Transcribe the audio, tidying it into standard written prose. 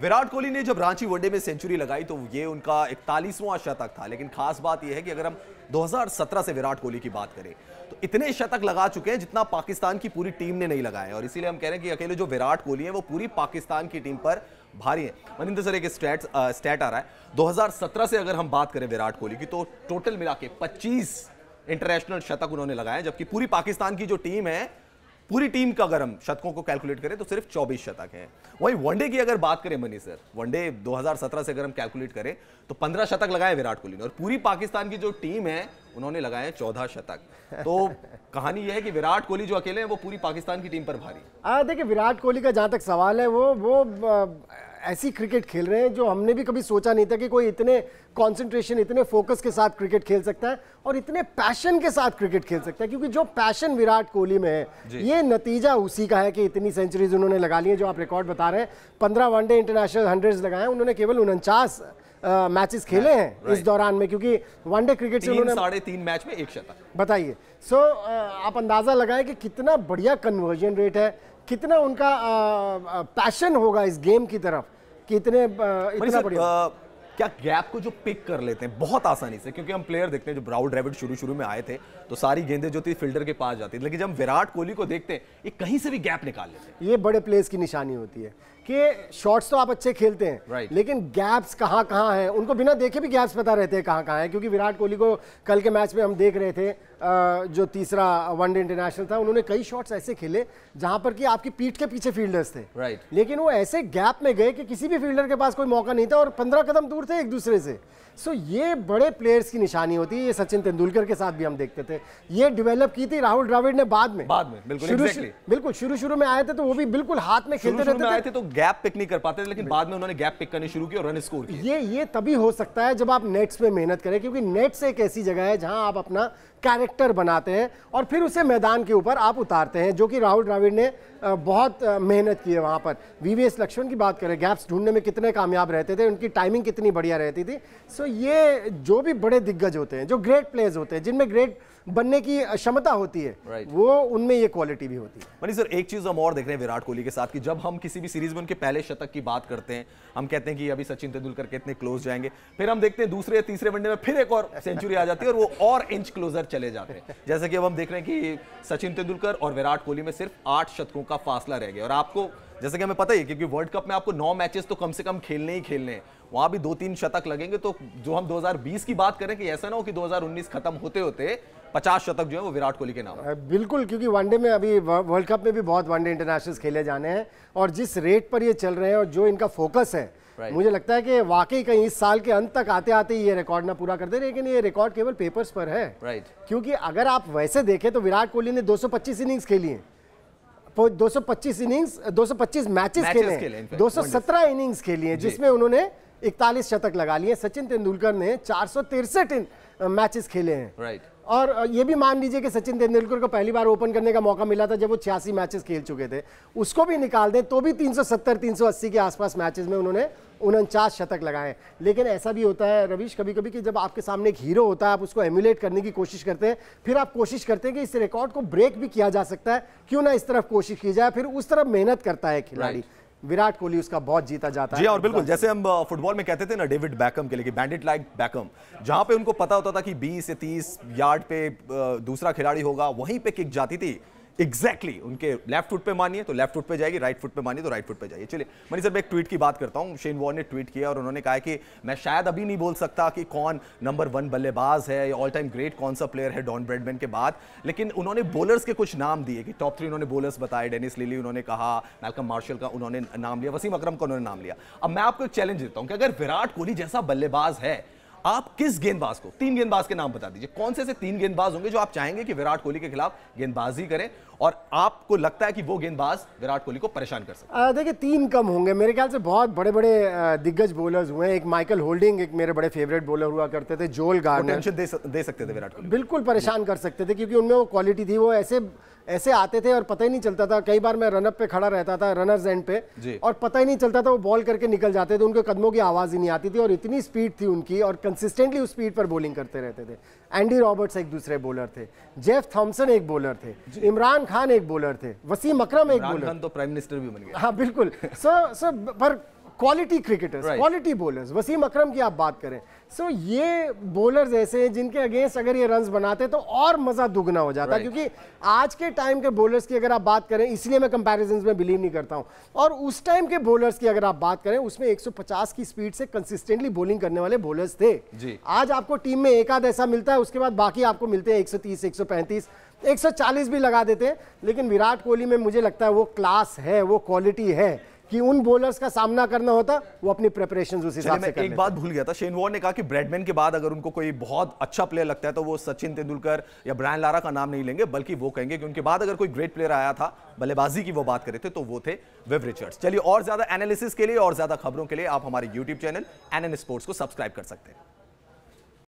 विराट कोहली ने जब रांची वनडे में सेंचुरी लगाई तो ये उनका 41वां शतक था, लेकिन खास बात यह है कि अगर हम 2017 से विराट कोहली की बात करें तो इतने शतक लगा चुके हैं जितना पाकिस्तान की पूरी टीम ने नहीं लगाए, और इसीलिए हम कह रहे हैं कि अकेले जो विराट कोहली है वो पूरी पाकिस्तान की टीम पर भारी है। मनिंदर सर, एक स्टैट आ रहा है 2017 से अगर हम बात करें विराट कोहली की तो टोटल मिला के 25 इंटरनेशनल शतक उन्होंने लगाए, जबकि पूरी पाकिस्तान की जो टीम है, पूरी टीम का अगर हम शतकों को कैलकुलेट करें तो सिर्फ 24 शतक हैं। वहीं वनडे की अगर बात करें मनी सर, वनडे 2017 से अगर हम कैलकुलेट करें तो 15 शतक लगाए विराट कोहली ने, और पूरी पाकिस्तान की जो टीम है उन्होंने लगाए 14 शतक। तो कहानी यह है कि विराट कोहली जो अकेले हैं वो पूरी पाकिस्तान की टीम पर भारी। देखिए, विराट कोहली का जहां तक सवाल है वो ऐसी क्रिकेट खेल रहे हैं जो हमने भी कभी सोचा नहीं था कि कोई इतने कंसंट्रेशन, इतने फोकस के साथ क्रिकेट खेल सकता है और इतने पैशन के साथ क्रिकेट खेल सकता है, क्योंकि जो पैशन विराट कोहली में है ये नतीजा उसी का है कि इतनी सेंचुरीज उन्होंने लगा ली है। जो आप रिकॉर्ड बता रहे हैं, 15 वनडे इंटरनेशनल 100 लगाए हैं उन्होंने, केवल 49 मैचेस खेले हैं इस दौरान में, क्योंकि वनडे क्रिकेट से उन्होंने 3.5 मैच में 1 शतक। बताइए, आप अंदाजा लगाएं कि कितना बढ़िया कन्वर्जन रेट है, कितना उनका पैशन होगा इस गेम की तरफ, कि इतने इतना बढ़िया। क्या गैप को जो पिक कर लेते हैं बहुत आसानी से, क्योंकि हम प्लेयर देखते हैं जो राहुल द्रविड़ शुरू में आए थे तो सारी गेंदें जो थी फील्डर के पास जाती थी, लेकिन जब विराट कोहली को देखते हैं ये कहीं से भी गैप निकाल लेते हैं। ये बड़े प्लेयर्स की निशानी होती है कि शॉट्स तो आप अच्छे खेलते हैं लेकिन गैप्स कहाँ कहाँ हैं, उनको बिना देखे भी गैप्स पता रहते हैं कहाँ कहाँ हैं। क्योंकि विराट कोहली को कल के मैच में हम देख रहे थे, जो तीसरा वनडे इंटरनेशनल था, उन्होंने कई शॉट्स ऐसे खेले जहां पर कि आपकी पीठ के पीछे फील्डर्स थे, लेकिन वो ऐसे गैप में गए कि किसी भी फील्डर के पास कोई मौका नहीं था और 15 कदम दूर थे एक दूसरे से। सो ये बड़े प्लेयर्स की निशानी होती है। ये सचिन तेंदुलकर के साथ भी हम देखते थे, ये डेवलप की थी राहुल द्रविड़ ने बाद में बिल्कुल शुरू में आए थे तो वो भी बिल्कुल हाथ में खेलते रहते थे तो गैप पिक नहीं कर पाते थे, लेकिन बाद में उन्होंने गैप पिक करनी शुरू की और रन स्कोर किए। ये तभी हो सकता है जब आप नेट्स में मेहनत करें, क्योंकि नेट्स एक ऐसी जगह है जहां आप अपना कैरेक्टर बनाते हैं और फिर उसे मैदान के ऊपर आप उतारते हैं, जो कि राहुल द्रविड़ ने बहुत मेहनत की है वहां पर। वीवीएस लक्ष्मण की बात करें, गैप्स ढूंढने में कितने कामयाब रहते थे, उनकी टाइमिंग कितनी बढ़िया रहती थी। सो ये जो भी बड़े दिग्गज होते हैं, जो ग्रेट प्लेयर्स होते हैं, जिनमें ग्रेट बनने की क्षमता होती है, वो उनमें ये क्वालिटी भी होती है। मनी सर, एक चीज हम और देख रहे हैं विराट कोहली के साथ कि जब हम किसी भी सीरीज में उनके पहले शतक की बात करते हैं, हम कहते हैं कि अभी सचिन तेंदुलकर के इतने क्लोज जाएंगे, फिर हम देखते हैं दूसरे या तीसरे वनडे में फिर एक और सेंचुरी आ जाती है और वो और इंच क्लोजर चले जाते हैं। जैसे कि अब हम देख रहे हैं कि सचिन तेंदुलकर और विराट कोहली में सिर्फ 8 शतकों का फासला रह गया। और आपको जैसे कि हमें पता ही, क्योंकि वर्ल्ड कप में आपको 9 मैचेस तो कम से कम खेलने ही खेलने हैं, वहां भी 2-3 शतक लगेंगे। तो जो हम 2020 की बात करें कि ऐसा ना हो कि 2019 खत्म होते होते 50 शतक जो है वो विराट कोहली के नाम है। बिल्कुल, क्योंकि वनडे में अभी वर्ल्ड कप में भी बहुत वनडे इंटरनेशनल्स खेले जाने हैं और जिस रेट पर ये चल रहे हैं और जो इनका फोकस है, मुझे लगता है कि वाकई कहीं इस साल के अंत तक आते आते ये रिकॉर्ड ना पूरा कर दे, लेकिन ये रिकॉर्ड केवल पेपर्स पर है। क्योंकि अगर आप वैसे देखें तो विराट कोहली ने 225 इनिंग्स खेली हैं, 225 मैचेस खेले हैं, 217 इनिंग्स खेली हैं, जिसमें उन्होंने 41 शतक लगा लिए। सचिन तेंदुलकर ने 463 मैचेस खेले हैं। और ये भी मान लीजिए कि सचिन तेंदुलकर को पहली बार ओपन करने का मौका मिला था जब वो 86 मैचेस खेल चुके थे, उसको भी निकाल दें तो भी 370-380 के आसपास मैचेस में उन्होंने 49 शतक लगाए। लेकिन ऐसा भी होता है रवीश कभी कभी कि जब आपके सामने एक हीरो होता है, आप उसको एमुलेट करने की कोशिश करते हैं, फिर आप कोशिश करते हैं कि इस रिकॉर्ड को ब्रेक भी किया जा सकता है, क्यों ना इस तरफ कोशिश की जाए, फिर उस तरफ मेहनत करता है खिलाड़ी। विराट कोहली उसका बहुत जीता जाता है। जी और बिल्कुल, जैसे हम फुटबॉल में कहते थे ना डेविड बैकम के लिए, बैंडिट लाइक बैकम, जहां पे उनको पता होता था कि 20 से 30 यार्ड पे दूसरा खिलाड़ी होगा, वहीं पे किक जाती थी एग्जैक्टली उनके लेफ्ट फुट पे मानिए तो लेफ्ट फुट पे जाएगी, राइट फुट पे मानिए तो राइट फुट पे जाइए। चलिए मनी सर, मैं एक ट्वीट की बात करता हूं। शेन वॉर्न ने ट्वीट किया और उन्होंने कहा कि मैं शायद अभी नहीं बोल सकता कि कौन नंबर 1 बल्लेबाज है या ऑल टाइम ग्रेट कौन सा प्लेयर है डॉन ब्रैडमैन के बाद, लेकिन उन्होंने बॉलर्स के कुछ नाम दिए कि टॉप 3 उन्होंने बॉलर्स बताए। डेनिस लिली उन्होंने कहा, मैल्कम मार्शल का उन्होंने नाम लिया, वसीम अकरम का उन्होंने नाम लिया। अब मैं आपको एक चैलेंज देता हूं कि अगर विराट कोहली जैसा बल्लेबाज है, आप किस गेंदबाज को, 3 गेंदबाज के नाम बता दीजिए, कौन से 3 गेंदबाज होंगे जो आप चाहेंगे कि विराट कोहली के खिलाफ गेंदबाजी करें और आपको लगता है कि वो गेंदबाज विराट कोहली को परेशान कर सकते? देखिए 3 कम होंगे मेरे ख्याल से। बहुत बड़े बड़े दिग्गज बॉलर्स हुए हैं। एक माइकल होल्डिंग, एक मेरे बड़े फेवरेट बॉलर हुआ करते थे, जोल गार्नर, टेंशन दे सकते थे विराट कोहली, बिल्कुल परेशान कर सकते थे, क्योंकि उनमें वो क्वालिटी थी। वो ऐसे आते थे और पता ही नहीं चलता था। कई बार मैं रनअप पे खड़ा रहता था, रनर्स एंड पे, और पता ही नहीं चलता था वो बॉल करके निकल जाते थे, उनके कदमों की आवाज ही नहीं आती थी और इतनी स्पीड थी उनकी, और कंसिस्टेंटली उस स्पीड पर बॉलिंग करते रहते थे। एंडी रॉबर्ट्स एक दूसरे बॉलर थे, जेफ थॉमसन एक बॉलर थे, इमरान खान एक बॉलर थे, वसीम अकरम एक बॉलर, तो प्राइम मिनिस्टर भी बन गया। हाँ बिल्कुल। पर quality cricketers, quality bowlers, Wasim Akram की आप बात करें, सो ये बॉलर्स ऐसे हैं जिनके अगेंस्ट अगर ये रन्स बनाते तो और मजा दुगना हो जाता, क्योंकि आज के टाइम के बॉलर्स की अगर आप बात करें, इसलिए मैं कंपैरिजंस में बिलीव नहीं करता हूं, और उस टाइम के बॉलर्स की अगर आप बात करें, उसमें 150 की स्पीड से कंसिस्टेंटली बॉलिंग करने वाले बॉलर्स थे जी। आज आपको टीम में एक आध ऐसा मिलता है, उसके बाद बाकी आपको मिलते हैं 130, 135, 140 भी लगा देते हैं, लेकिन विराट कोहली में मुझे लगता है वो क्लास है, वो क्वालिटी है कि उन बॉलर्स का सामना करना होता, वो अपनी प्रिपरेशंस उस हिसाब से करते। एक बात भूल गया था, शेन वॉर्न ने कहा कि ब्रैडमैन के बाद अगर उनको कोई बहुत अच्छा प्लेयर लगता है तो वो सचिन तेंदुलकर या ब्रायन लारा का नाम नहीं लेंगे, बल्कि वो कहेंगे कि उनके बाद अगर कोई ग्रेट प्लेयर आया था, बल्लेबाजी की वो बात करे थे, तो वो थे विव रिचर्ड्स। चलिए, और ज्यादा एनालिसिस के लिए और ज्यादा खबरों के लिए आप हमारे यूट्यूब चैनल एनएन स्पोर्ट्स को सब्सक्राइब कर सकते हैं।